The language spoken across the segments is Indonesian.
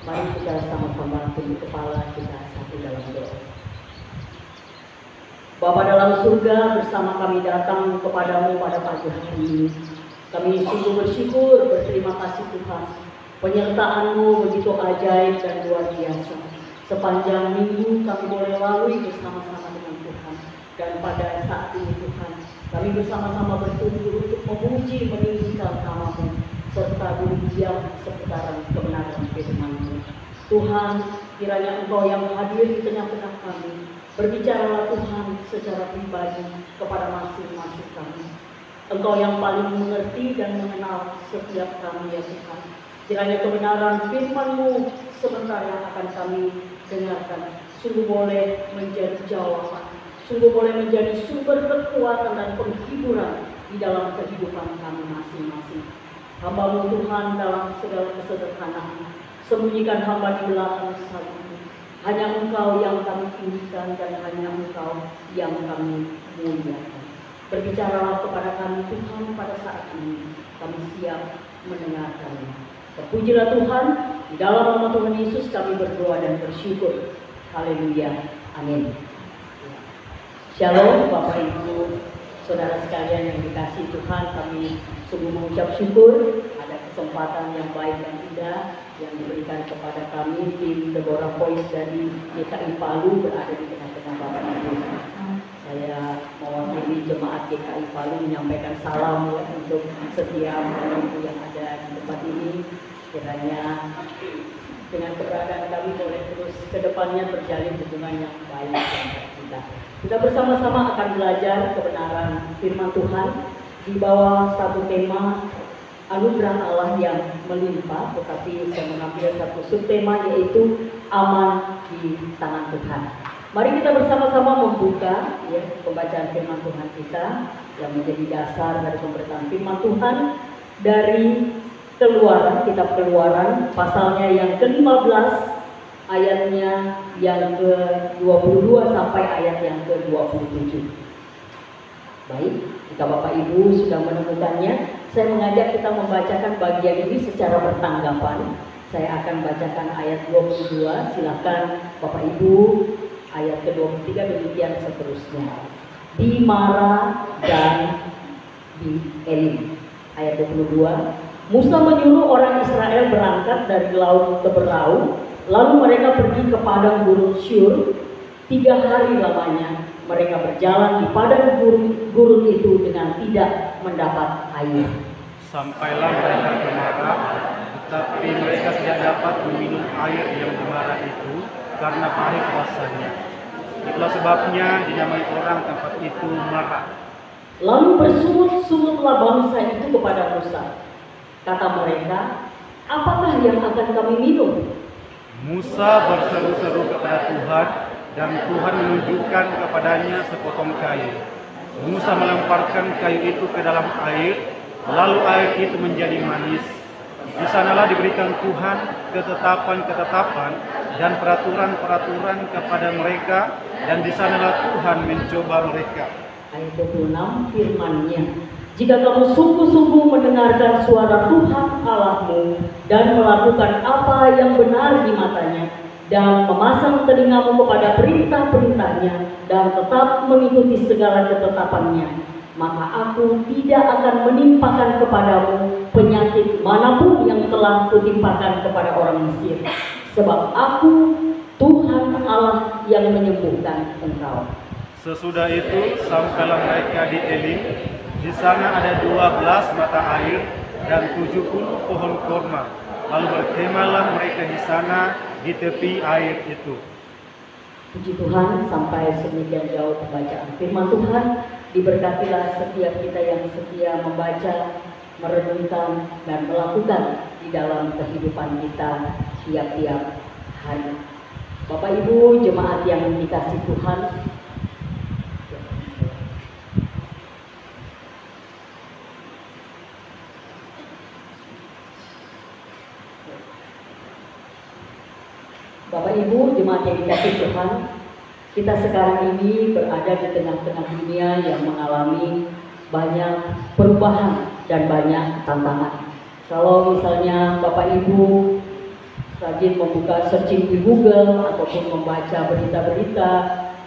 Mari kita sama-sama tunduk kepala kita satu dalam doa. Bapa dalam surga, bersama kami datang kepadamu pada pagi hari ini. Kami sungguh bersyukur, berterima kasih Tuhan. Penyertaan-Mu begitu ajaib dan luar biasa. Sepanjang minggu kami boleh lalui bersama-sama dengan Tuhan. Dan pada saat ini Tuhan, kami bersama-sama bertumbuh untuk memuji, meninggikan nama-Mu, serta berdiam seputaran kebenaran firman-Mu. Tuhan, kiranya Engkau yang hadir di tengah-tengah kami, berbicaralah Tuhan secara pribadi kepada masing-masing kami. Engkau yang paling mengerti dan mengenal setiap kami ya Tuhan. Kiranya kebenaran firman-Mu sebentar yang akan kami dengarkan sungguh boleh menjadi jawaban, sungguh boleh menjadi sumber kekuatan dan penghiburan di dalam kehidupan kami masing-masing. Hamba-Mu Tuhan dalam segala kesederhanaan, sembunyikan hamba di belakang salib. Hanya Engkau yang kami tinggikan dan hanya Engkau yang kami muliakan. Berbicaralah kepada kami Tuhan pada saat ini. Kami siap mendengarkan-Nya. Terpujilah Tuhan, di dalam nama Tuhan Yesus kami berdoa dan bersyukur. Haleluya. Amin. Shalom Bapak Ibu, Saudara sekalian yang dikasihi Tuhan, kami sungguh mengucap syukur ada kesempatan yang baik dan indah yang diberikan kepada kami tim Deborah Voice dari GKI Palu berada di tengah-tengah Bapak Ibu. Saya mewakili jemaat GKI Palu menyampaikan salam untuk setiap ibu yang ada di tempat ini. Kiranya dengan keberadaan kami boleh terus ke depannya terjalin hubungan yang baik dengan kita. Kita bersama-sama akan belajar kebenaran firman Tuhan di bawah satu tema anugerah Allah yang melimpah, tetapi saya mengambil satu subtema yaitu aman di tangan Tuhan. Mari kita bersama-sama membuka ya, pembacaan firman Tuhan kita yang menjadi dasar dari pemberitaan firman Tuhan dari Keluaran, kitab Keluaran, pasalnya yang ke-15, ayatnya yang ke-22 sampai ayat yang ke-27. Baik, jika Bapak Ibu sudah menemukannya, saya mengajak kita membacakan bagian ini secara bertanggapan. Saya akan bacakan ayat 22, silakan Bapak Ibu, ayat ke-23 demikian seterusnya. Di Mara dan di Elim. Ayat 22. Musa menyuruh orang Israel berangkat dari laut ke Berau, lalu mereka pergi ke padang gurun Syur. 3 hari lamanya mereka berjalan di padang gurun itu dengan tidak mendapat air. Sampailah mereka ke Mara, tetapi mereka tidak dapat meminum air yang di Mara itu karena pahit rasanya. Itulah sebabnya dinamai orang tempat itu Mara. Lalu bersungut-sungutlah bangsa itu kepada Musa. Kata mereka, apakah yang akan kami minum? Musa berseru-seru kepada Tuhan, dan Tuhan menunjukkan kepadanya sepotong kayu. Musa melemparkan kayu itu ke dalam air, lalu air itu menjadi manis. Di sanalah diberikan Tuhan ketetapan-ketetapan dan peraturan-peraturan kepada mereka, dan di sanalah Tuhan mencoba mereka. Ayat 26 firman-Nya, jika kamu sungguh-sungguh mendengarkan suara Tuhan Allahmu dan melakukan apa yang benar di matanya dan memasang telingamu kepada perintah-perintahnya dan tetap mengikuti segala ketetapannya, maka aku tidak akan menimpakan kepadamu penyakit manapun yang telah kutimpakan kepada orang Mesir, sebab aku Tuhan Allah yang menyembuhkan engkau. Sesudah itu sampailah mereka di Elim. Di sana ada 12 mata air dan 70 pohon kurma. Lalu berkemahlah mereka di sana di tepi air itu. Puji Tuhan, sampai sedemikian jauh pembacaan firman Tuhan. Diberkatilah setiap kita yang setia membaca, merenungkan, dan melakukan di dalam kehidupan kita tiap-tiap hari. Bapak Ibu jemaat yang dikasihi Tuhan, Bapak Ibu jemaat yang dikasihi Tuhan, kita sekarang ini berada di tengah-tengah dunia yang mengalami banyak perubahan dan banyak tantangan. Kalau misalnya Bapak Ibu rajin membuka searching di Google ataupun membaca berita-berita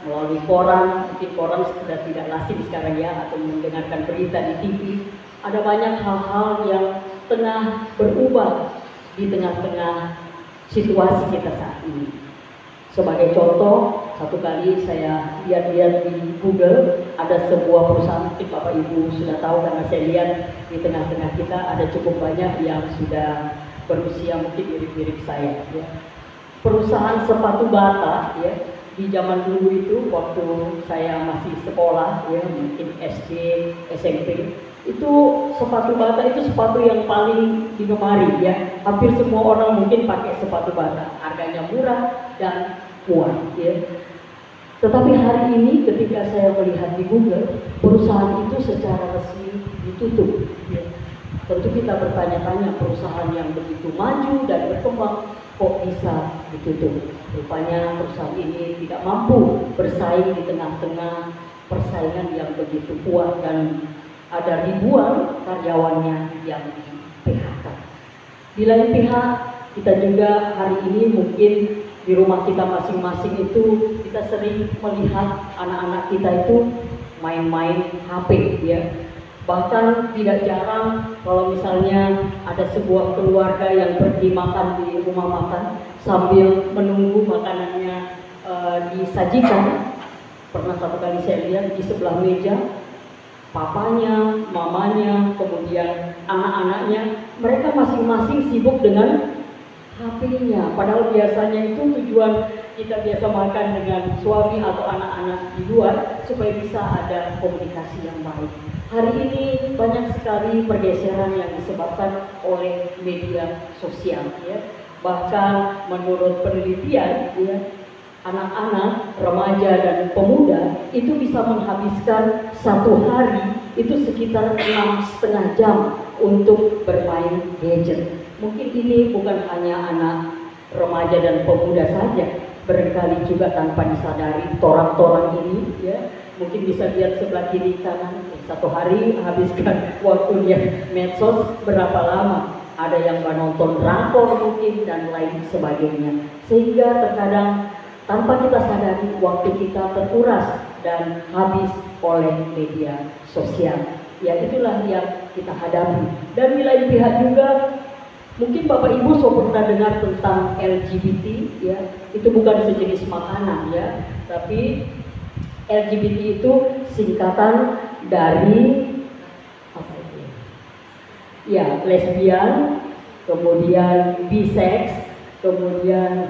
melalui koran. Mungkin koran sudah tidak lazim sekarang ya, atau mendengarkan berita di TV. Ada banyak hal-hal yang tengah berubah di tengah-tengah situasi kita saat ini. Sebagai contoh, satu kali saya lihat-lihat di Google, ada sebuah perusahaan, mungkin Bapak Ibu sudah tahu karena saya lihat di tengah-tengah kita ada cukup banyak yang sudah berusia mungkin mirip-mirip saya. Ya. Perusahaan sepatu bata, ya, di zaman dulu itu waktu saya masih sekolah, ya, mungkin SD, SMP, itu sepatu bata itu sepatu yang paling digemari, ya. Hampir semua orang mungkin pakai sepatu bata, harganya murah dan kuat, ya. Tetapi hari ini ketika saya melihat di Google, perusahaan itu secara resmi ditutup, ya. Tentu kita bertanya-tanya, perusahaan yang begitu maju dan berkembang kok bisa ditutup? Rupanya perusahaan ini tidak mampu bersaing di tengah-tengah persaingan yang begitu kuat dan ada ribuan karyawannya yang di PHK. Di lain pihak, kita juga hari ini mungkin di rumah kita masing-masing itu kita sering melihat anak-anak kita itu main-main HP, ya. Bahkan tidak jarang kalau misalnya ada sebuah keluarga yang pergi makan di rumah makan sambil menunggu makanannya disajikan. Pernah satu kali saya lihat di sebelah meja, papanya, mamanya, kemudian anak-anaknya, mereka masing-masing sibuk dengan HP-nya. Padahal biasanya itu tujuan kita biasa makan dengan suami atau anak-anak di luar supaya bisa ada komunikasi yang baik. Hari ini banyak sekali pergeseran yang disebabkan oleh media sosial, ya. Bahkan menurut penelitian, ya, anak-anak, remaja dan pemuda itu bisa menghabiskan satu hari itu sekitar 6,5 jam untuk bermain gadget. Mungkin ini bukan hanya anak remaja dan pemuda saja, barangkali juga tanpa disadari torang-torang ini, ya, mungkin bisa lihat sebelah kiri kanan, satu hari habiskan waktunya medsos berapa lama, ada yang menonton drakor mungkin dan lain sebagainya, sehingga terkadang tanpa kita sadari waktu kita terkuras dan habis oleh media sosial. Ya, itulah yang kita hadapi. Dan di lain pihak juga, mungkin Bapak Ibu sudah pernah dengar tentang LGBT, ya. Itu bukan sejenis makanan, ya, tapi LGBT itu singkatan dari apa itu? Ya, lesbian, kemudian bisex, kemudian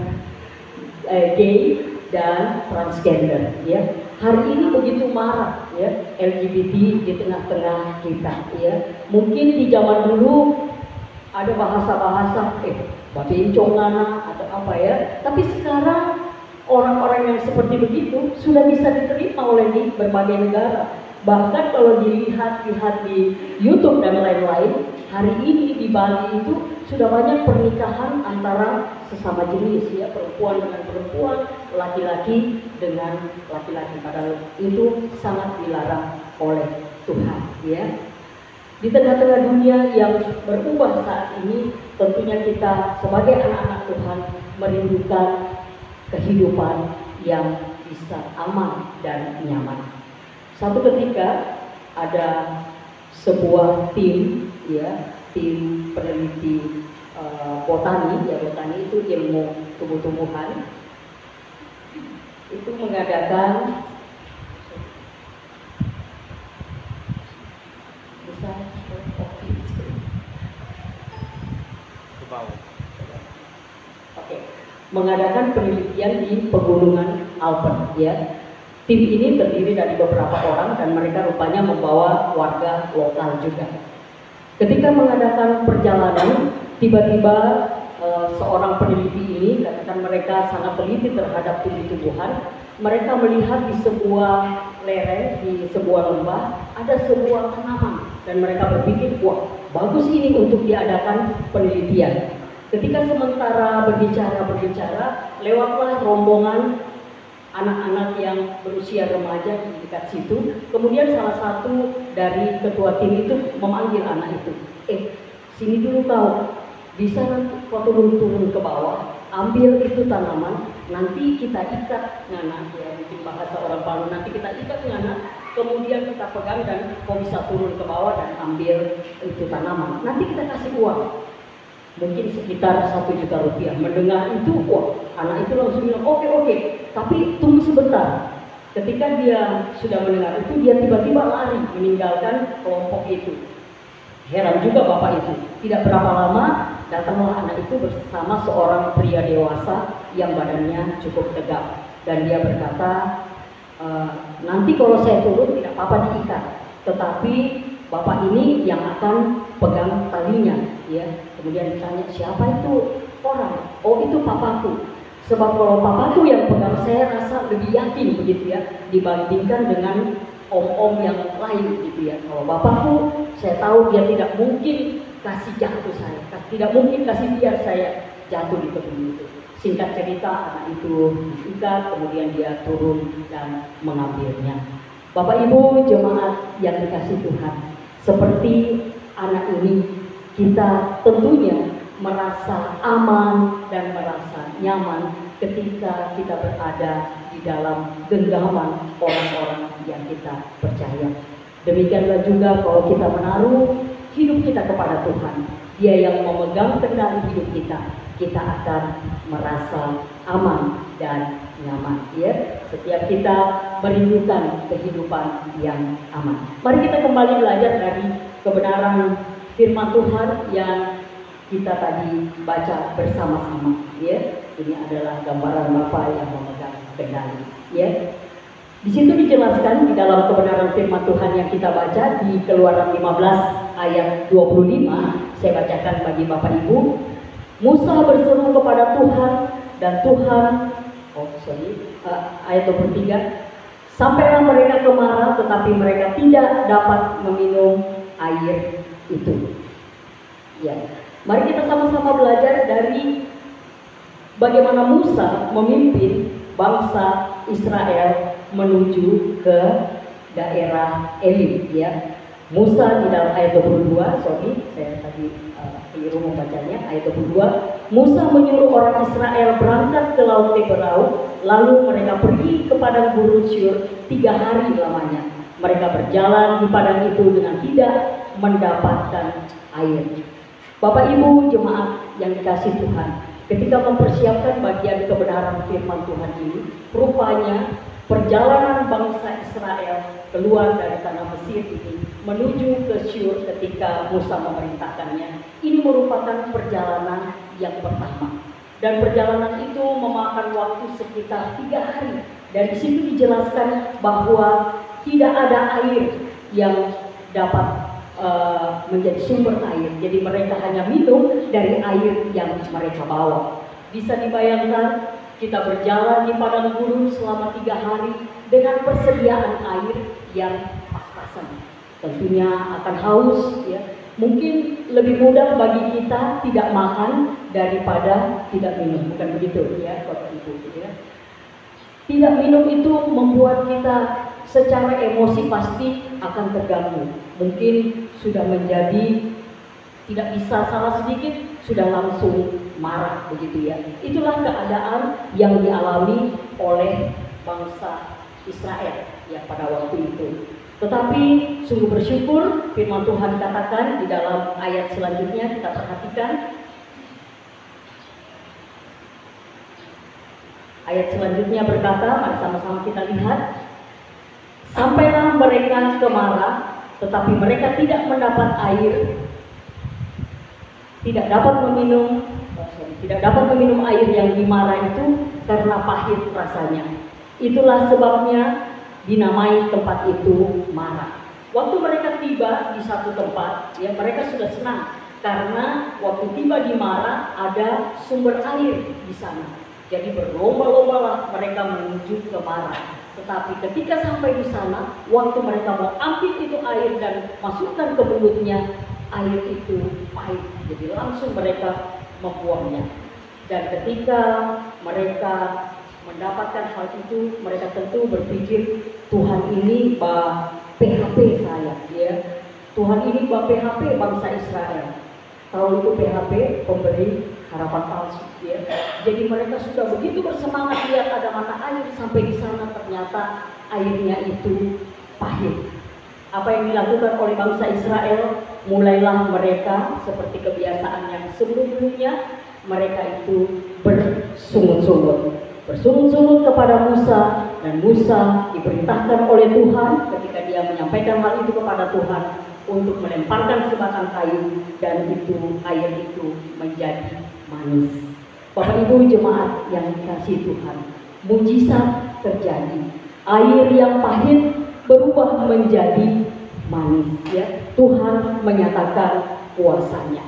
gay dan transgender, ya. Hari ini begitu marak, ya, LGBT di tengah-tengah kita, ya. Mungkin di zaman dulu ada bahasa-bahasa babencongana atau apa, ya. Tapi sekarang orang-orang yang seperti begitu sudah bisa diterima oleh di berbagai negara. Bahkan kalau dilihat-lihat di YouTube dan lain-lain, hari ini di Bali itu sudah banyak pernikahan antara sesama jenis, ya, perempuan dengan perempuan, laki-laki dengan laki-laki. Padahal itu sangat dilarang oleh Tuhan, ya. Di tengah-tengah dunia yang berubah saat ini, tentunya kita sebagai anak-anak Tuhan merindukan kehidupan yang bisa aman dan nyaman. Satu ketika ada sebuah tim, ya, tim peneliti botani, ya, botani itu ilmu tumbuh-tumbuhan, itu mengadakan mengadakan penelitian di pegunungan Alpen, ya. Tim ini terdiri dari beberapa orang dan mereka rupanya membawa warga lokal juga. Ketika mengadakan perjalanan, tiba-tiba seorang peneliti ini, katakan mereka sangat teliti terhadap tumbuh-tumbuhan, mereka melihat di sebuah lereng, di sebuah lembah, ada sebuah tanaman dan mereka berpikir, wah, bagus ini untuk diadakan penelitian. Ketika sementara berbicara, lewatlah rombongan anak-anak yang berusia remaja di dekat situ. Kemudian salah satu dari ketua tim itu memanggil anak itu, sini dulu kau, bisa kau turun ke bawah. ambil itu tanaman, nanti kita ikat ngana, ya mungkin bahasa orang Palu, nanti kita ikat ngana, kemudian kita pegang dan kau bisa turun ke bawah dan ambil itu tanaman. Nanti kita kasih uang, mungkin sekitar 1 juta rupiah. Mendengar itu, wah, anak itu langsung bilang oke, tapi tunggu sebentar. Ketika dia sudah mendengar itu, dia tiba-tiba lari meninggalkan kelompok itu. Heran juga bapak itu. Tidak berapa lama datanglah anak itu bersama seorang pria dewasa yang badannya cukup tegap, dan dia berkata, nanti kalau saya turun tidak apa-apa diikat, tetapi bapak ini yang akan pegang talinya, ya. Kemudian ditanya, siapa itu orang? Oh, itu papaku. Sebab kalau papaku yang pegang, saya rasa lebih yakin begitu ya, dibandingkan dengan om-om yang lain gitu ya. Kalau bapakku, saya tahu dia tidak mungkin kasih jatuh saya, tidak mungkin kasih biar saya jatuh di kebun itu. Singkat cerita, anak itu diikat, kemudian dia turun dan mengambilnya. Bapak Ibu jemaat yang dikasih Tuhan, seperti anak ini, kita tentunya merasa aman dan merasa nyaman ketika kita berada di dalam genggaman orang-orang yang kita percaya. Demikianlah juga kalau kita menaruh hidup kita kepada Tuhan, Dia yang memegang kendali hidup kita, kita akan merasa aman dan nyaman. Ya, setiap kita merindukan kehidupan yang aman. Mari kita kembali belajar dari kebenaran firman Tuhan yang kita tadi baca bersama-sama. Ya, ini adalah gambaran Bapa yang memegang kendali. Ya, di situ dijelaskan di dalam kebenaran firman Tuhan yang kita baca di Keluaran 15 ayat 25. Saya bacakan bagi Bapak Ibu. Musa berseru kepada Tuhan, dan Tuhan, ayat 23, sampailah mereka ke Mara, tetapi mereka tidak dapat meminum air itu. Ya, mari kita sama-sama belajar dari bagaimana Musa memimpin bangsa Israel menuju ke daerah Elim. Ya, Musa di dalam ayat 22, saya tadi keliru membacanya, ayat 22, Musa menyuruh orang Israel berangkat ke Laut Teberau, lalu mereka pergi ke padang gurun Syur 3 hari lamanya. Mereka berjalan di padang itu dengan tidak mendapatkan air. Bapak Ibu jemaat yang dikasih Tuhan, ketika mempersiapkan bagian kebenaran firman Tuhan ini, rupanya perjalanan bangsa Israel keluar dari tanah Mesir ini menuju ke Syur ketika Musa memerintahkannya, ini merupakan perjalanan yang pertama. Dan perjalanan itu memakan waktu sekitar 3 hari. Dan di situ dijelaskan bahwa tidak ada air yang dapat menjadi sumber air. Jadi mereka hanya minum dari air yang mereka bawa. Bisa dibayangkan kita berjalan di padang gurun selama 3 hari dengan persediaan air yang pas-pasan. Tentunya akan haus, ya. Mungkin lebih mudah bagi kita tidak makan daripada tidak minum, bukan begitu ya, Bapak Ibu, ya. Tidak minum itu membuat kita secara emosi pasti akan terganggu. Mungkin sudah menjadi tidak bisa salah sedikit sudah langsung marah begitu ya. Itulah keadaan yang dialami oleh bangsa Israel ya pada waktu itu. Tetapi sungguh bersyukur firman Tuhan katakan di dalam ayat selanjutnya, kita perhatikan. Ayat selanjutnya berkata, mari sama-sama kita lihat. Sampailah mereka ke Mara, tetapi mereka tidak mendapat air, tidak dapat meminum air yang di Mara itu karena pahit rasanya. Itulah sebabnya dinamai tempat itu Mara. Waktu mereka tiba di satu tempat, ya mereka sudah senang karena waktu tiba di Mara ada sumber air di sana. Jadi berlomba-lombalah mereka menuju ke Mara. Tetapi ketika sampai di sana, waktu mereka mau ambil itu air dan masukkan ke mulutnya, air itu pahit. Jadi langsung mereka membuangnya. Dan ketika mereka mendapatkan hal itu, mereka tentu berpikir, Tuhan ini PHP saya, ya. Tuhan ini PHP bangsa Israel. Tahu itu PHP, pemberi harapan palsu ya. Jadi mereka sudah begitu bersemangat lihat ada mata air, sampai di sana ternyata airnya itu pahit. Apa yang dilakukan oleh bangsa Israel, mulailah mereka seperti kebiasaan yang sebelumnya, mereka itu bersungut-sungut kepada Musa, dan Musa diperintahkan oleh Tuhan ketika dia menyampaikan hal itu kepada Tuhan untuk melemparkan sebatang kayu, dan itu air itu menjadi manis. Bapak Ibu jemaat yang dikasihi Tuhan, mujizat terjadi. Air yang pahit berubah menjadi manis ya. Tuhan menyatakan kuasanya.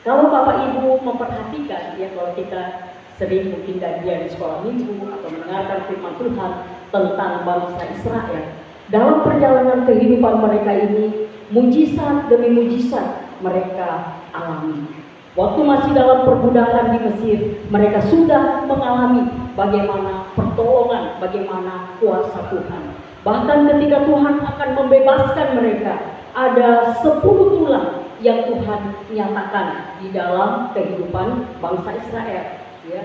Kalau Bapak Ibu memperhatikan ya, kalau kita sering mungkin kajian di sekolah minggu atau mendengarkan firman Tuhan tentang bangsa Israel, dalam perjalanan kehidupan mereka ini, mujizat demi mujizat mereka alami. Waktu masih dalam perbudakan di Mesir, mereka sudah mengalami bagaimana pertolongan, bagaimana kuasa Tuhan. Bahkan ketika Tuhan akan membebaskan mereka, ada 10 tulah yang Tuhan nyatakan di dalam kehidupan bangsa Israel. Ya.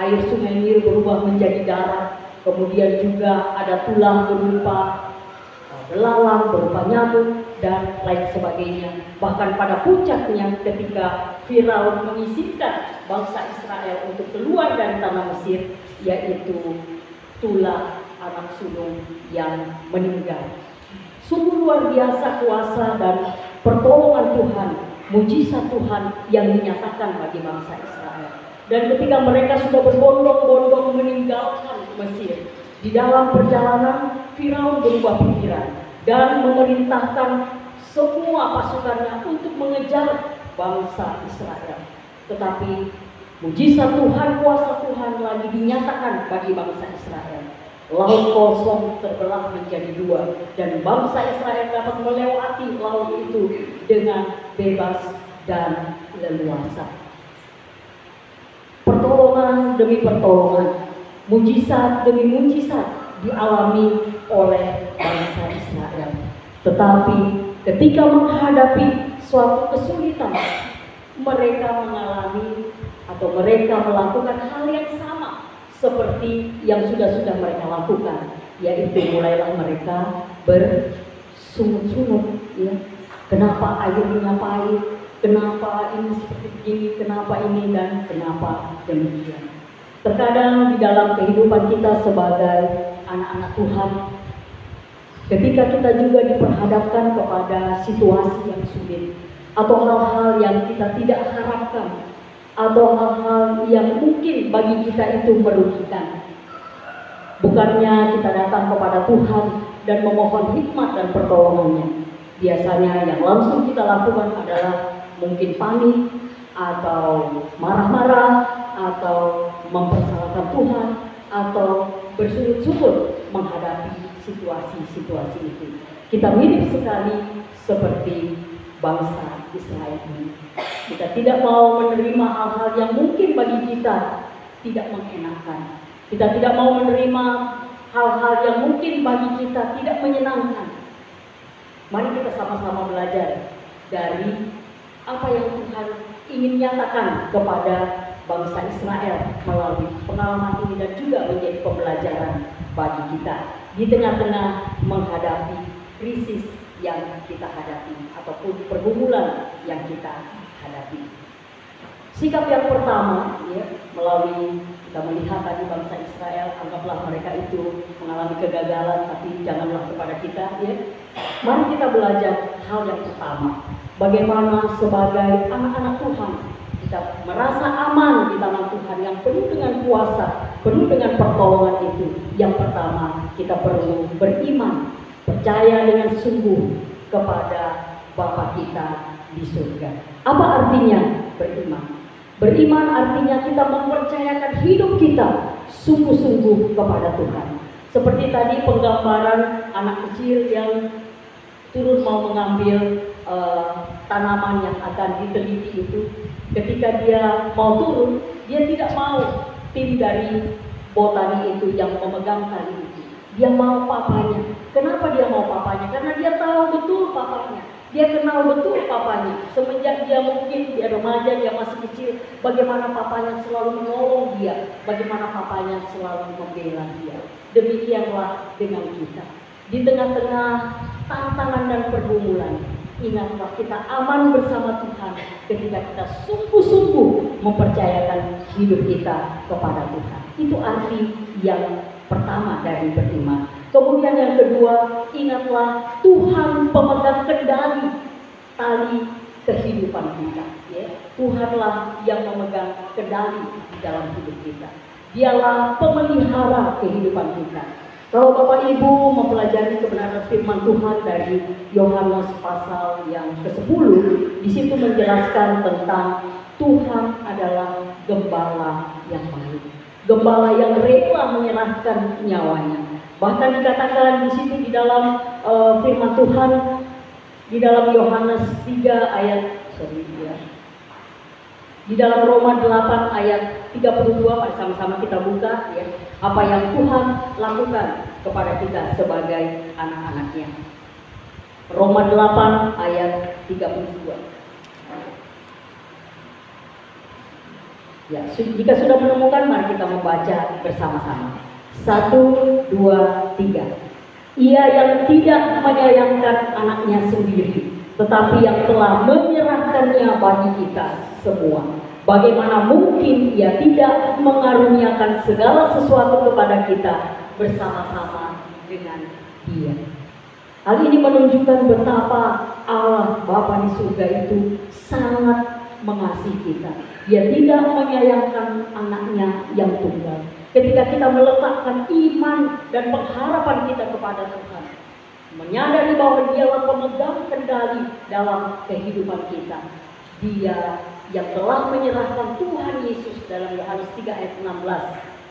Air sungai Nil berubah menjadi darah, kemudian juga ada tulah berupa belalang, berupa nyamuk, dan lain sebagainya. Bahkan pada puncaknya ketika Firaun mengizinkan bangsa Israel untuk keluar dari tanah Mesir, yaitu tulah anak sulung yang meninggal. Sungguh luar biasa kuasa dan pertolongan Tuhan, mujizat Tuhan yang dinyatakan bagi bangsa Israel. Dan ketika mereka sudah berbondong-bondong meninggalkan Mesir, di dalam perjalanan Firaun berubah pikiran dan memerintahkan semua pasukannya untuk mengejar bangsa Israel. Tetapi mujizat Tuhan, kuasa Tuhan lagi dinyatakan bagi bangsa Israel. Laut kosong terbelah menjadi 2, dan bangsa Israel dapat melewati laut itu dengan bebas dan leluasa. Pertolongan demi pertolongan, mujizat demi mujizat dialami oleh bangsa Israel. Tetapi ketika menghadapi suatu kesulitan, mereka mengalami atau mereka melakukan hal yang sama seperti yang sudah mereka lakukan, yaitu mulailah mereka bersungut-sungut ya. Kenapa airnya pahit? Kenapa ini seperti begini? Kenapa ini dan kenapa demikian? Terkadang di dalam kehidupan kita sebagai anak-anak Tuhan, ketika kita juga diperhadapkan kepada situasi yang sulit atau hal-hal yang kita tidak harapkan, atau hal-hal yang mungkin bagi kita itu merugikan, bukannya kita datang kepada Tuhan dan memohon hikmat dan pertolongannya, biasanya yang langsung kita lakukan adalah mungkin panik atau marah-marah atau mempersalahkan Tuhan atau bersungut-sungut menghadapi situasi-situasi itu. Kita mirip sekali seperti bangsa Israel ini. Kita tidak mau menerima hal-hal yang mungkin bagi kita tidak mengenakan. Kita tidak mau menerima hal-hal yang mungkin bagi kita tidak menyenangkan. Mari kita sama-sama belajar dari apa yang Tuhan ingin nyatakan kepada bangsa Israel melalui pengalaman ini, dan juga menjadi pembelajaran bagi kita di tengah-tengah menghadapi krisis yang kita hadapi ataupun pergumulan yang kita hadapi. Sikap yang pertama ya, melalui kita melihat tadi bangsa Israel, anggaplah mereka itu mengalami kegagalan, tapi janganlah kepada kita ya. Mari kita belajar hal yang pertama, bagaimana sebagai anak-anak Tuhan kita merasa aman di tangan Tuhan yang penuh dengan kuasa, penuh dengan pertolongan itu. Yang pertama, kita perlu beriman, percaya dengan sungguh kepada Bapa kita di surga. Apa artinya beriman? Beriman artinya kita mempercayakan hidup kita sungguh-sungguh kepada Tuhan. Seperti tadi penggambaran anak kecil yang turun mau mengambil tanaman yang akan diteliti itu. Ketika dia mau turun, dia tidak mau tim dari botani itu yang memegang tali itu. Dia mau papanya. Kenapa dia mau papanya? Karena dia tahu betul papanya Dia kenal betul papanya. Semenjak dia mungkin dia remaja, dia masih kecil, bagaimana papanya selalu menolong dia, bagaimana papanya selalu membela dia. Demikianlah dengan kita. Di tengah-tengah tantangan dan pergumulan, ingatlah kita aman bersama Tuhan ketika kita sungguh-sungguh mempercayakan hidup kita kepada Tuhan. Itu arti yang pertama dari beriman. Kemudian yang kedua, ingatlah Tuhan pemegang kendali tali kehidupan kita. Ya. Tuhanlah yang memegang kendali di dalam hidup kita. Dialah pemelihara kehidupan kita. Kalau Bapak Ibu mempelajari kebenaran firman Tuhan dari Yohanes pasal yang ke-10, di situ menjelaskan tentang Tuhan adalah gembala yang baik. Gembala yang rela menyerahkan nyawanya. Bahkan dikatakan di situ di dalam firman Tuhan di dalam Yohanes 3 ayat di dalam Roma 8 ayat 32, mari sama-sama kita buka ya, apa yang Tuhan lakukan kepada kita sebagai anak-anaknya. Roma 8 ayat 32. Ya, jika sudah menemukan, mari kita membaca bersama-sama. 1, 2, 3. Ia yang tidak menyayangkan anaknya sendiri, tetapi yang telah menyerahkannya bagi kita semua. Bagaimana mungkin ia tidak mengaruniakan segala sesuatu kepada kita bersama-sama dengan Dia. Hal ini menunjukkan betapa Allah Bapa di surga itu sangat mengasihi kita. Dia tidak menyayangkan anaknya yang tunggal. Ketika kita meletakkan iman dan pengharapan kita kepada Tuhan, menyadari bahwa Dialah pemegang kendali dalam kehidupan kita. Dia yang telah menyerahkan Tuhan Yesus dalam Yohanes 3 ayat 16.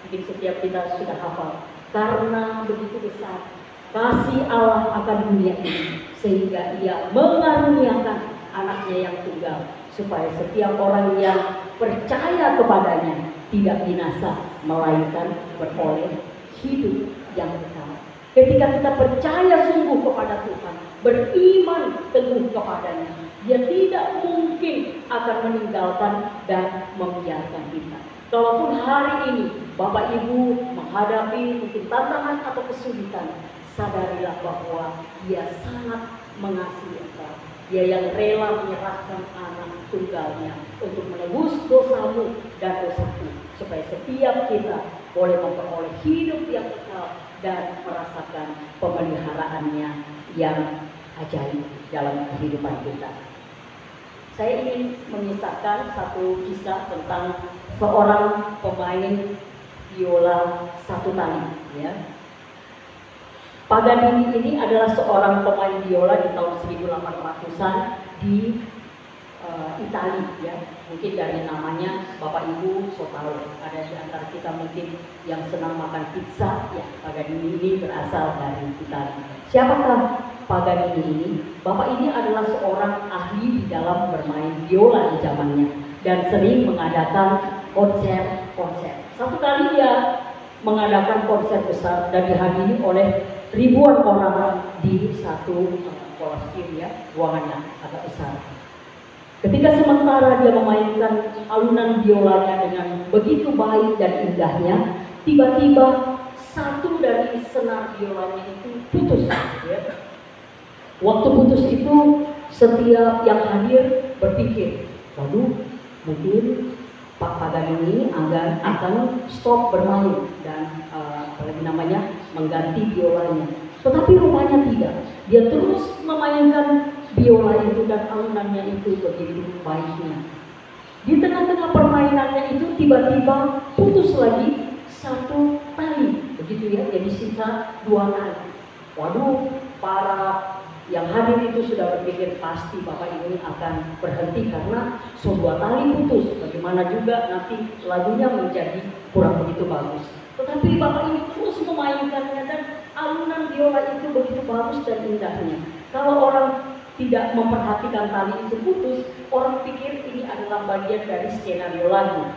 Mungkin setiap kita sudah hafal. Karena begitu besar kasih Allah akan dunia ini, sehingga Ia mengaruniakan anaknya yang tunggal, supaya setiap orang yang percaya kepadanya tidak binasa, melainkan beroleh hidup yang kekal. Ketika kita percaya sungguh kepada Tuhan, beriman teguh kepadanya, Dia tidak mungkin akan meninggalkan dan membiarkan kita. Kalaupun hari ini Bapak Ibu menghadapi mungkin tantangan atau kesulitan, sadarilah bahwa Dia sangat mengasihi engkau. Dia yang rela menyerahkan anak tunggalnya untuk menebus dosamu dan dosaku, supaya setiap kita boleh memperoleh hidup yang kekal dan merasakan pemeliharaannya yang ajaib dalam kehidupan kita. Saya ingin mengisahkan satu kisah tentang seorang pemain biola satu tali. Ya. Paganini ini adalah seorang pemain biola di tahun 1800-an di Italia. Ya. Mungkin dari namanya Bapak Ibu so tahu. Ada di antara kita mungkin yang senang makan pizza. Ya, Paganini ini berasal dari Italia. Siapakah Paganini ini? Bapak ini adalah seorang ahli di dalam bermain biola di zamannya dan sering mengadakan konser-konser. Satu kali dia mengadakan konser besar dan dihadiri oleh ribuan orang di satu kolosseum, ya, ruangannya agak besar. Ketika sementara dia memainkan alunan biolanya dengan begitu baik dan indahnya, tiba-tiba satu dari senar biolanya itu putus. Ya. Waktu putus itu setiap yang hadir berpikir, waduh, mungkin Pak Paganini akan stop bermain dan mengganti biolanya. Tetapi rupanya tidak. Dia terus memainkan biola itu dan alunannya itu begitu baiknya. Di tengah-tengah permainannya itu tiba-tiba putus lagi satu tali, begitu ya. Jadi sisa dua tali. Waduh, para yang hadir itu sudah berpikir pasti Bapak ini akan berhenti karena dua tali putus. Bagaimana juga nanti lagunya menjadi kurang begitu bagus. Tetapi Bapak ini terus memainkannya dan alunan biola itu begitu bagus dan indahnya. Kalau orang tidak memperhatikan tali itu putus, orang pikir ini adalah bagian dari skenario lagu.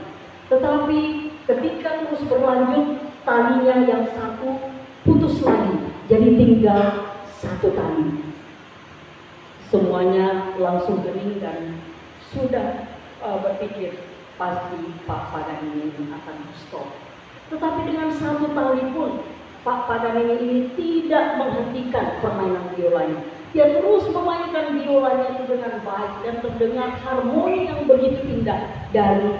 Tetapi ketika terus berlanjut, talinya yang satu putus lagi, jadi tinggal satu tali. semuanya langsung gering dan sudah berpikir pasti Pak Paganini ini akan stop. Tetapi dengan satu tali pun Pak Paganini ini tidak menghentikan permainan biolanya. Dia terus memainkan biolanya itu dengan baik dan terdengar harmoni yang begitu indah dari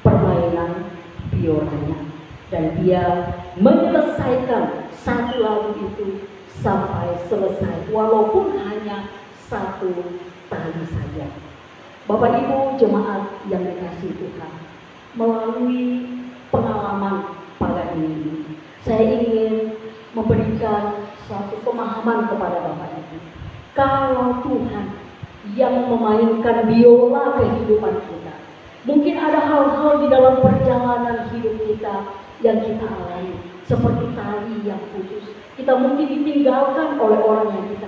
permainan biolanya. Dan dia menyelesaikan satu lagu itu sampai selesai, walaupun hanya satu tali saja. Bapak Ibu jemaat yang dikasihi Tuhan, melalui pengalaman Paganini ini, saya ingin memberikan suatu pemahaman kepada Bapak Ibu. Kalau Tuhan yang memainkan biola kehidupan kita, mungkin ada hal-hal di dalam perjalanan hidup kita yang kita alami, seperti tali yang putus. Kita mungkin ditinggalkan oleh orang yang kita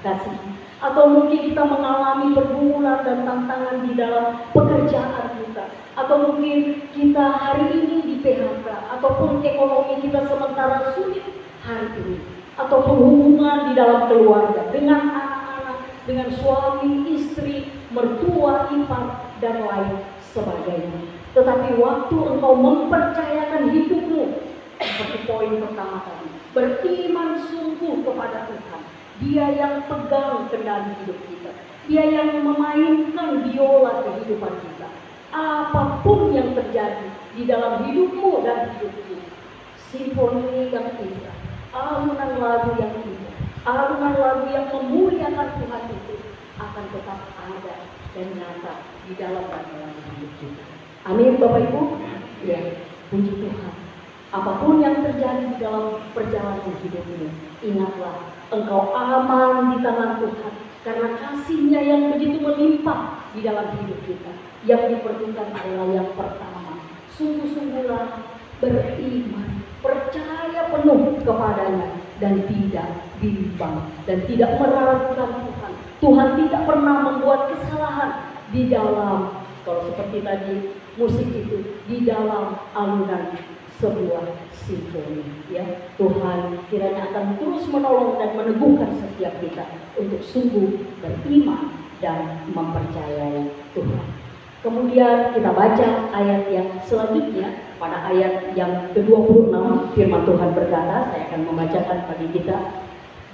kasihi, atau mungkin kita mengalami pergumulan dan tantangan di dalam pekerjaan kita, atau mungkin kita hari ini di PHK, ataupun ekonomi kita sementara sulit hari ini, ataupun hubungan di dalam keluarga dengan anak-anak, dengan suami, istri, mertua, ipar, dan lain sebagainya. Tetapi waktu engkau mempercayakan hidupmu, seperti poin pertama tadi, beriman sungguh kepada Tuhan, Dia yang pegang kendali hidup kita, Dia yang memainkan biola kehidupan kita. Apapun yang terjadi di dalam hidupmu dan hidupku, simfoni yang indah, alunan lagu yang indah, alunan lagu yang memuliakan Tuhan itu akan tetap ada dan nyata di dalam perjalanan hidup kita. Amin Bapak Ibu. Ya, puji Tuhan. Apapun yang terjadi di dalam perjalanan hidupmu, ingatlah engkau aman di tangan Tuhan, karena kasih-Nya yang begitu melimpah di dalam hidup kita. Yang diperlukan adalah yang pertama, sungguh-sungguhlah beriman, percaya penuh kepadanya, dan tidak bimbang, dan tidak meragukan Tuhan. Tuhan tidak pernah membuat kesalahan di dalam, kalau seperti tadi musik itu, di dalam alunan sebuah simfoni. Ya, Tuhan kiranya akan terus menolong dan meneguhkan setiap kita untuk sungguh beriman dan mempercayai Tuhan. Kemudian kita baca ayat yang selanjutnya, pada ayat yang ke-26 firman Tuhan berkata, saya akan membacakan bagi kita.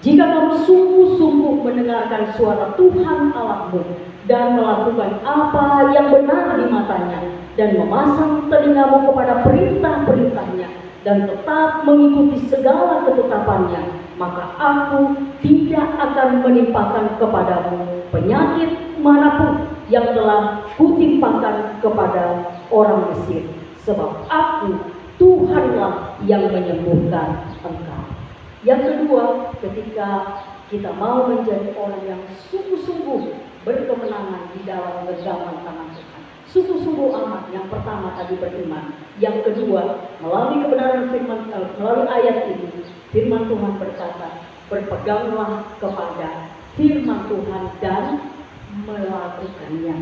Jika kamu sungguh-sungguh mendengarkan suara Tuhan Allahmu dan melakukan apa yang benar di matanya, dan memasang telingamu kepada perintah-perintahnya, dan tetap mengikuti segala ketetapannya, maka aku tidak akan menimpakan kepadamu penyakit manapun yang telah kutimpakan kepada orang Mesir, sebab aku Tuhanlah yang menyembuhkan engkau. Yang kedua, ketika kita mau menjadi orang yang sungguh-sungguh berkemenangan di dalam genggaman tangan Tuhan, sungguh-sungguh amat. Yang pertama tadi beriman, yang kedua melalui kebenaran firman, melalui ayat ini firman Tuhan berkata, berpeganglah kepada firman Tuhan dan melakukannya.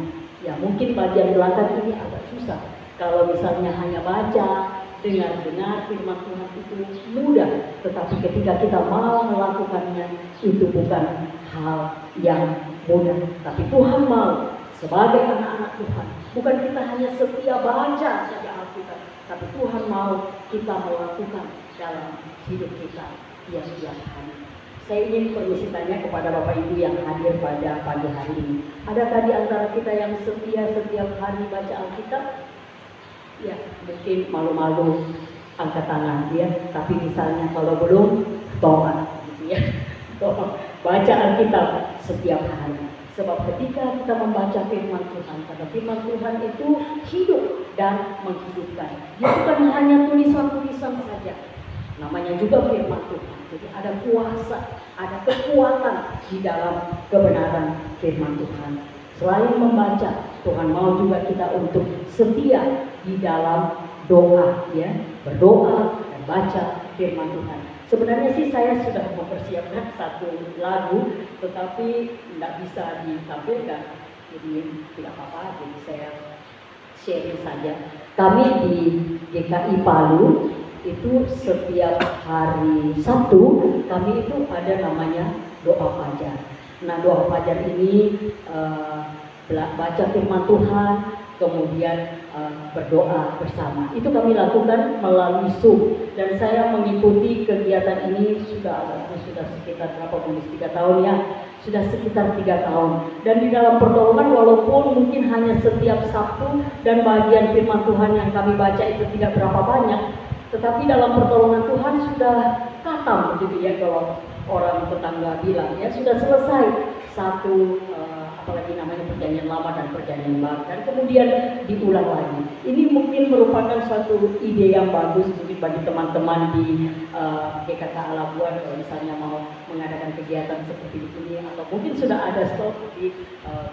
Ya, mungkin bagian belakang ini agak susah. Kalau misalnya hanya baca, dengar-dengar firman Tuhan itu mudah, tetapi ketika kita mau melakukannya itu bukan hal yang mudah. Tapi Tuhan mau sebagai anak-anak Tuhan, bukan kita hanya setia baca saja Alkitab, tapi Tuhan mau kita melakukan dalam hidup kita setiap hari. Saya ingin permisi tanya kepada Bapak Ibu yang hadir pada pagi hari ini. Adakah di antara kita yang setia setiap hari baca Alkitab? Ya, mungkin malu-malu angkat tangan ya. Tapi misalnya kalau belum, tolong gitu ya. Tolong baca Alkitab setiap hari. Sebab ketika kita membaca firman Tuhan, karena firman Tuhan itu hidup dan menghidupkan. Dia bukan hanya tulisan-tulisan saja. Namanya juga firman Tuhan. Jadi ada kuasa, ada kekuatan di dalam kebenaran firman Tuhan. Selain membaca, Tuhan mau juga kita untuk setia di dalam doa, ya, berdoa dan baca firman Tuhan. Sebenarnya sih saya sudah mempersiapkan satu lagu, tetapi tidak bisa ditampilkan, jadi tidak apa-apa, jadi saya sharing saja. Kami di GKI Palu itu setiap hari Sabtu kami itu ada namanya doa fajar. Nah, doa fajar ini baca firman Tuhan, kemudian berdoa bersama. Itu kami lakukan melalui Zoom, dan saya mengikuti kegiatan ini sudah sekitar berapa, 3 tahun ya, sudah sekitar 3 tahun. Dan di dalam pertolongan, walaupun mungkin hanya setiap Sabtu dan bagian firman Tuhan yang kami baca itu tidak berapa banyak, tetapi dalam pertolongan Tuhan sudah katam begitu ya, kalau orang tetangga bilang ya, sudah selesai satu apalagi namanya perjanjian lama dan perjanjian baru, dan kemudian diulang lagi. Ini mungkin merupakan suatu ide yang bagus mungkin bagi teman-teman di GKK Alabuan, kalau misalnya mau mengadakan kegiatan seperti ini, atau mungkin sudah ada stok.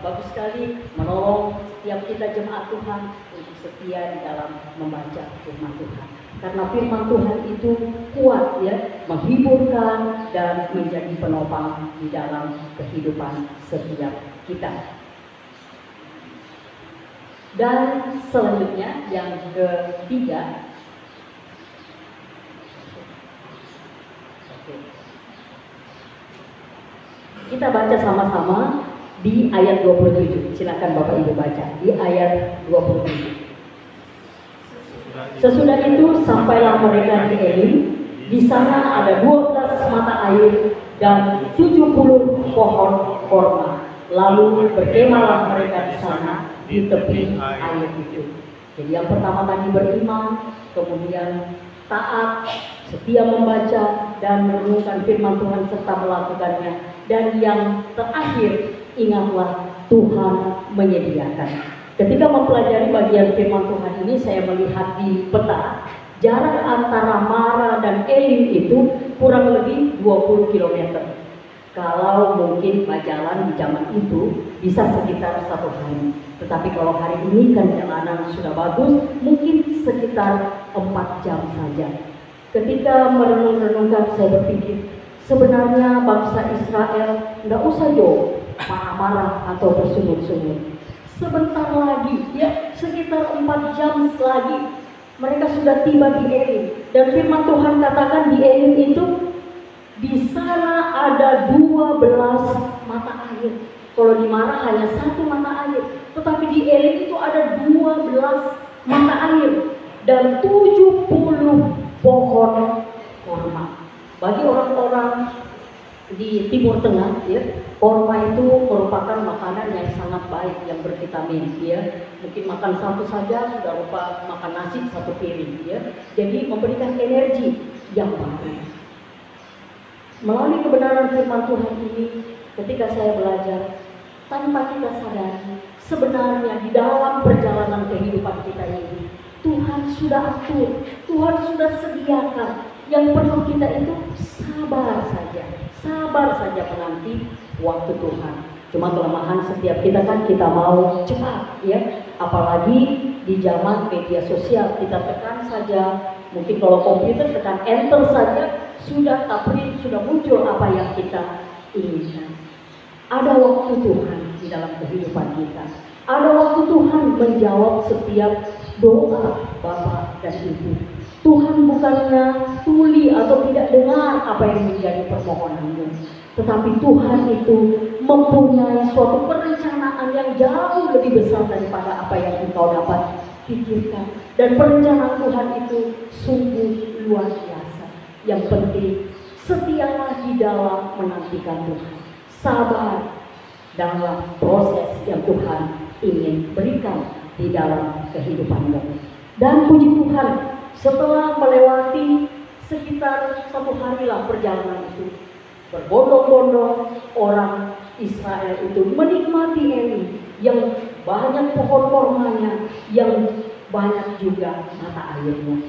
Bagus sekali menolong setiap kita jemaat Tuhan untuk setia di dalam membaca firman Tuhan. Karena firman Tuhan itu kuat ya, menghiburkan dan menjadi penopang di dalam kehidupan setiap kita. Dan selanjutnya yang ketiga, kita baca sama-sama di ayat 27. Silakan Bapak Ibu baca di ayat 27. Sesudah itu sampailah mereka di Elim. Di sana ada 12 mata air dan 70 pohon korma. Lalu berkemahlah mereka di sana di tepi air itu. Jadi yang pertama tadi beriman, kemudian taat, setia membaca dan merenungkan firman Tuhan serta melakukannya. Dan yang terakhir, ingatlah Tuhan menyediakan. Ketika mempelajari bagian firman Tuhan ini, saya melihat di peta jarak antara Mara dan Elim itu kurang lebih 20 km. Kalau mungkin berjalan di zaman itu bisa sekitar 1 hari. Tetapi kalau hari ini kan jalanan sudah bagus, mungkin sekitar 4 jam saja. Ketika merenung-renungkan, saya berpikir sebenarnya bangsa Israel tidak usah jauh marah-marah atau bersungut-sungut. Sebentar lagi, ya sekitar 4 jam lagi, mereka sudah tiba di Elim. Dan firman Tuhan katakan di Elim itu, di sana ada 12 mata air. Kalau di Mara hanya 1 mata air, tetapi di Elim itu ada 12 mata air dan 70 pohon korma. Bagi orang-orang di Timur Tengah, ya, korma itu merupakan makanan yang sangat baik, yang bervitamin, ya. Mungkin makan satu saja sudah lupa makan nasi 1 piring, ya. Jadi memberikan energi yang baik. Melalui kebenaran firman Tuhan ini, ketika saya belajar, tanpa kita sadari, sebenarnya di dalam perjalanan kehidupan kita ini, Tuhan sudah atur, Tuhan sudah sediakan. Yang perlu kita itu sabar saja menanti waktu Tuhan. Cuma kelemahan setiap kita kan, kita mau cepat, ya. Apalagi di zaman media sosial, kita tekan saja, mungkin kalau komputer tekan enter saja, sudah muncul apa yang kita inginkan. Ada waktu Tuhan di dalam kehidupan kita. Ada waktu Tuhan menjawab setiap doa Bapak dan Ibu. Tuhan bukannya tuli atau tidak dengar apa yang menjadi permohonanmu, tetapi Tuhan itu mempunyai suatu perencanaan yang jauh lebih besar daripada apa yang engkau dapat pikirkan. Dan perencanaan Tuhan itu sungguh luar biasa. Yang penting, setialah di dalam menantikan Tuhan. Sabar dalam proses yang Tuhan ingin berikan di dalam kehidupanmu. Dan puji Tuhan, setelah melewati sekitar 1 harilah perjalanan itu, berbondong-bondong orang Israel itu menikmati Elim yang banyak pohon kormanya, yang banyak juga mata airnya.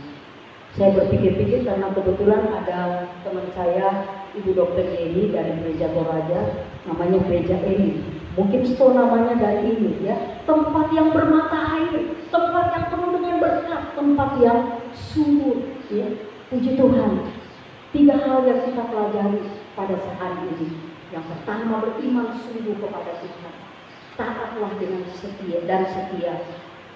Saya berpikir-pikir karena kebetulan ada teman saya, Ibu Dr. Yeni dari Gereja Toraja, namanya Gereja Elim. Mungkin so namanya dari ini, ya, tempat yang bermata air, tempat yang penuh dengan berkat, tempat yang subur, ya. Puji Tuhan. 3 hal yang kita pelajari pada saat ini. Yang pertama, beriman sungguh kepada Tuhan. Taatlah dengan setia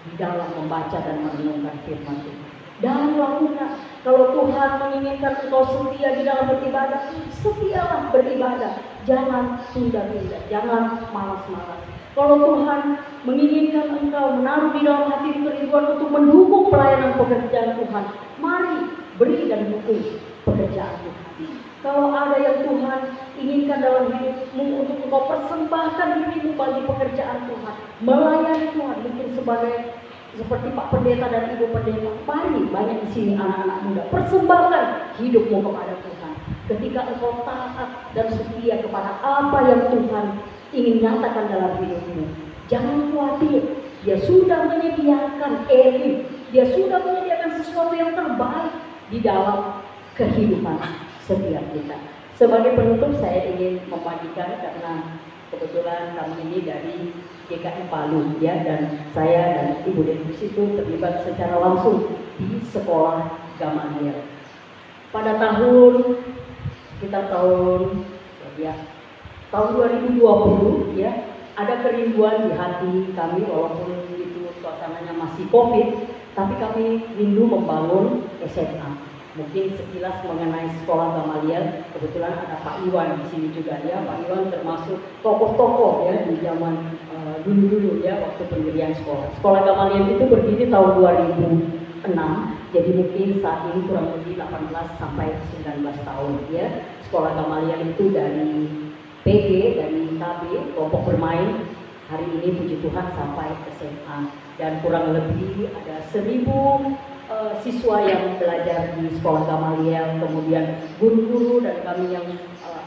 di dalam membaca dan merenungkan firman Tuhan. dan lakukan. Kalau Tuhan menginginkan engkau setia di dalam beribadah, setialah beribadah. Jangan tunda-tunda, jangan malas-malas. Kalau Tuhan menginginkan engkau menaruh di dalam hati kerinduan untuk mendukung pelayanan pekerjaan Tuhan, mari beri dan dukung pekerjaan Tuhan. Kalau ada yang Tuhan inginkan dalam hidupmu untuk engkau persembahkan dirimu bagi pekerjaan Tuhan, melayani Tuhan, mungkin seperti Pak Pendeta dan Ibu Pendeta, mari banyak di sini anak-anak muda, persembahkan hidupmu kepada Tuhan. Ketika engkau taat dan setia kepada apa yang Tuhan ingin nyatakan dalam hidupmu, jangan khawatir. Dia sudah menyediakan elit, dia sudah menyediakan sesuatu yang terbaik di dalam kehidupan setiap kita. Sebagai penutup saya ingin membagikan, karena kebetulan kami ini dari GKI Palu ya, dan saya dan Ibu Denis itu terlibat secara langsung di sekolah Gamaliel. Pada sekitar tahun 2020 ya, ada kerinduan di hati kami, walaupun itu suasananya masih COVID, tapi kami rindu membangun SMA. Mungkin sekilas mengenai sekolah Gamaliel, kebetulan ada Pak Iwan di sini juga ya. Pak Iwan termasuk tokoh-tokoh ya di zaman dulu-dulu ya, waktu pendirian sekolah. Sekolah Gamaliel itu berdiri tahun 2006, jadi mungkin saat ini kurang lebih 18 sampai 19 tahun ya. Sekolah Gamaliel itu dari PG, dari KB, kelompok bermain, hari ini puji Tuhan sampai SMA, dan kurang lebih ada 1000 siswa yang belajar di sekolah Gamaliel, kemudian guru-guru dan kami yang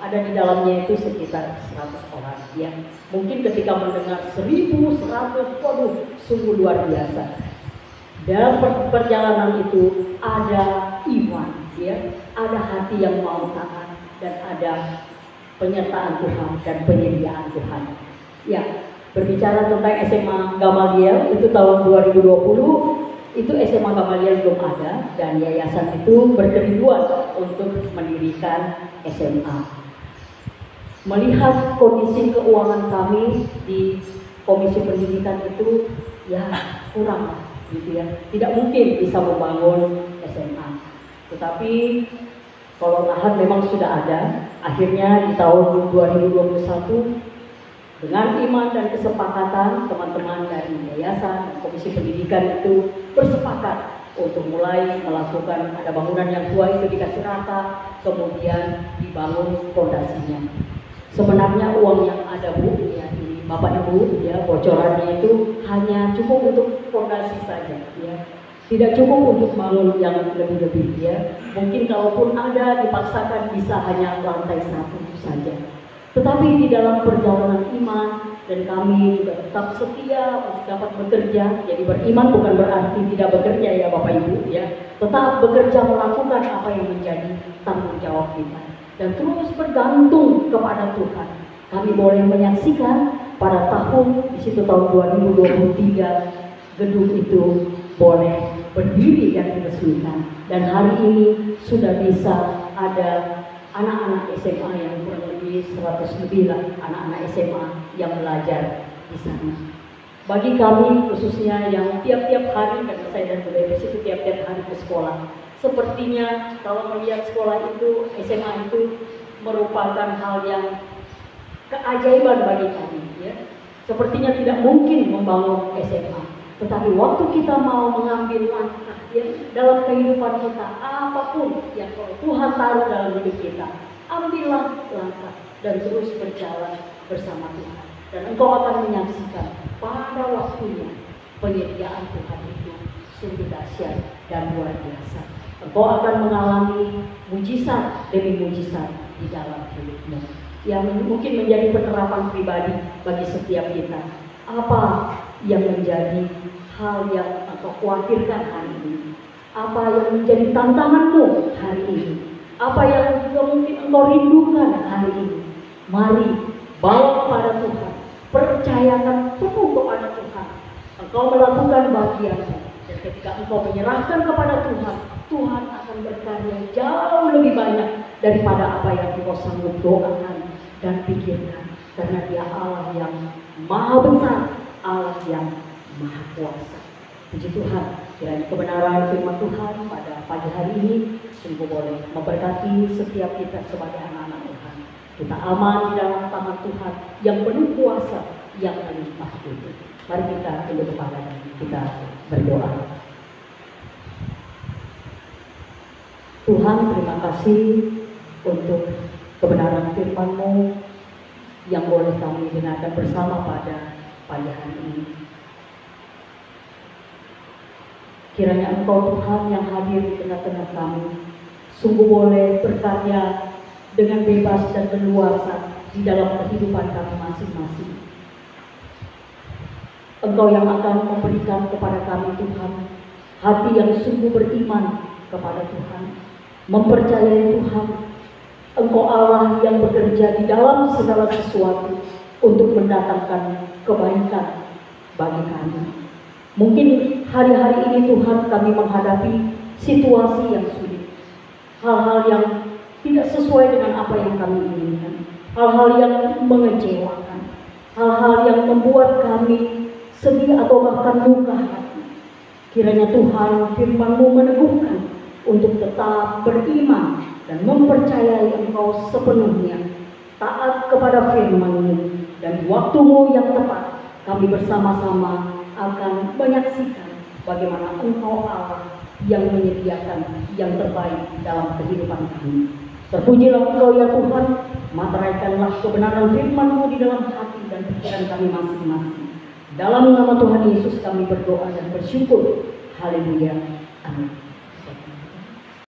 ada di dalamnya itu sekitar 100 orang ya. Mungkin ketika mendengar 1100, waduh, sungguh luar biasa. Dalam perjalanan itu ada iman ya, ada hati yang mau taat, dan ada penyertaan Tuhan dan penyediaan Tuhan. Ya, berbicara tentang SMA Gamaliel itu tahun 2020, itu SMA Gamaliel belum ada, dan yayasan itu berkerinduan untuk mendirikan SMA. Melihat kondisi keuangan kami di Komisi Pendidikan itu ya kurang gitu ya, tidak mungkin bisa membangun SMA. Tetapi kalau lahan memang sudah ada. Akhirnya di tahun 2021 dengan iman dan kesepakatan, teman-teman dari yayasan dan Komisi Pendidikan itu bersepakat untuk mulai melakukan, ada bangunan yang tua itu dikasih rata, kemudian dibangun fondasinya. Sebenarnya uang yang ada Bu, ya ini Bapak Ibu ya, bocorannya itu hanya cukup untuk fondasi saja ya. Tidak cukup untuk bangun yang lebih-lebih ya. Mungkin kalaupun ada dipaksakan bisa hanya lantai 1 saja. Tetapi di dalam perjalanan iman, dan kami juga tetap setia untuk dapat bekerja. Jadi beriman bukan berarti tidak bekerja ya Bapak Ibu ya. Tetap bekerja melakukan apa yang menjadi tanggung jawab kita, dan terus bergantung kepada Tuhan. Kami boleh menyaksikan pada tahun di situ tahun 2023 gedung itu boleh berdiri dan diresmikan, dan hari ini sudah bisa ada anak-anak SMA yang kurang lebih 100 lebih lah anak-anak SMA yang belajar di sana. Bagi kami khususnya yang tiap-tiap hari, dan saya dan Bu Denis itu tiap-tiap hari ke sekolah, sepertinya kalau melihat sekolah itu, SMA itu merupakan hal yang keajaiban bagi kami ya. Sepertinya tidak mungkin membangun SMA. Tetapi waktu kita mau mengambil langkah ya, dalam kehidupan kita, apapun yang Tuhan taruh dalam hidup kita, ambillah langkah dan terus berjalan bersama Tuhan. Dan engkau akan menyaksikan pada waktunya penyediaan Tuhan itu sungguh dahsyat dan luar biasa. Engkau akan mengalami mujizat demi mujizat di dalam hidupmu, yang mungkin menjadi penerapan pribadi bagi setiap kita. Apa yang menjadi hal yang engkau khawatirkan hari ini? Apa yang menjadi tantanganmu hari ini? Apa yang juga mungkin engkau rindukan hari ini? Mari bawa kepada Tuhan, percayakan penuh kepada Tuhan. Engkau melakukan bagianmu, dan ketika engkau menyerahkan kepada Tuhan, Tuhan akan berkarya jauh lebih banyak daripada apa yang engkau sanggup doakan dan pikirkan, karena Dia Allah yang maha besar, Allah yang maha kuasa. Puji Tuhan, kiranya kebenaran firman Tuhan pada pagi hari ini sungguh boleh memberkati setiap kita sebagai anak-anak Tuhan. Kita aman di dalam tangan Tuhan yang penuh kuasa, yang melimpah itu. Mari kita tunduk kepadanya, kita berdoa. Tuhan, terima kasih untuk kebenaran firman-Mu yang boleh kami dengarkan bersama pada pagi hari ini. Kiranya Engkau Tuhan yang hadir di tengah-tengah kami sungguh boleh berkarya dengan bebas dan leluasa di dalam kehidupan kami masing-masing. Engkau yang akan memberikan kepada kami Tuhan hati yang sungguh beriman kepada Tuhan, mempercayai Tuhan. Engkau Allah yang bekerja di dalam segala sesuatu untuk mendatangkan kebaikan bagi kami. Mungkin hari-hari ini Tuhan kami menghadapi situasi yang sulit, hal-hal yang tidak sesuai dengan apa yang kami inginkan, hal-hal yang mengecewakan, hal-hal yang membuat kami sedih atau bahkan luka hati. Kiranya Tuhan firman-Mu meneguhkan untuk tetap beriman dan mempercayai Engkau sepenuhnya, taat kepada firman-Mu, dan di waktu-Mu yang tepat kami bersama-sama akan menyaksikan bagaimana Engkau Allah yang menyediakan yang terbaik dalam kehidupan kami. Terpujilah Engkau ya Tuhan, materaikanlah kebenaran firman-Mu di dalam hati dan pikiran kami masing-masing. Dalam nama Tuhan Yesus kami berdoa dan bersyukur. Haleluya. Amin.